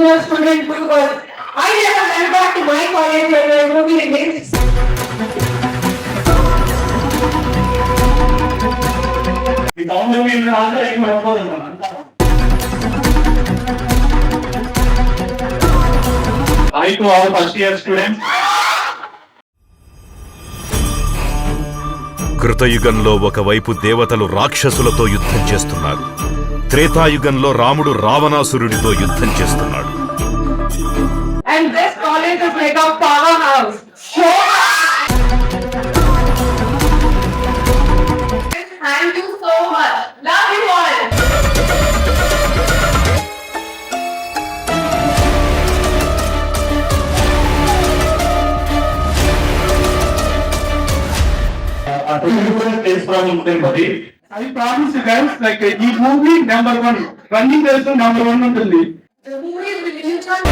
junior student because I never went back to my college when I was moving against. Hi to all first year students. కృతయుగంలో ఒకవైపు దేవతలు రాక్షసులతో యుద్ధం చేస్తున్నారు. త్రేతాయుగంలో రాముడు రావణాసురుడితో యుద్ధం చేస్తున్నాడు. And this college is like a powerhouse. Thank you so much. Love you all. Is from Tirupati. I promise you guys, like ఈ movie number 1, running race number 1 ఉంటుంది. The movie is released on